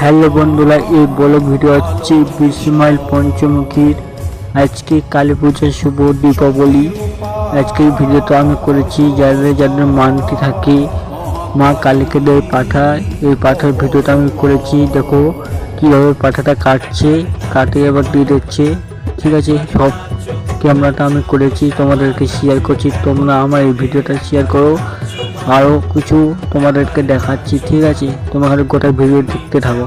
Hello বন্ধুরা, এই blog video হচ্ছে বিস্মাইল পঞ্চমুখীর। আজকে কালী পূজার শুভ দীপাবলি। আজকে এই ভিডিওটা আমি করেছি যাদের যাদের মানতি থাকে মা কালীকে দেয় পাঠা। এই পাঠার ভিডিওটা আমি করেছি। দেখো কীভাবে পাঠাটা কাটে আবার দিয়ে দিচ্ছে। ঠিক আছে, সব ক্যামেরাটা আমি করেছি, তোমাদেরকে শেয়ার করছি। তোমরা আমার এই ভিডিওটা শেয়ার করো, আরও কিছু তোমাদেরকে দেখাচ্ছি। ঠিক আছে, তোমাদের গোটা ভিডিও দেখতে থাকো।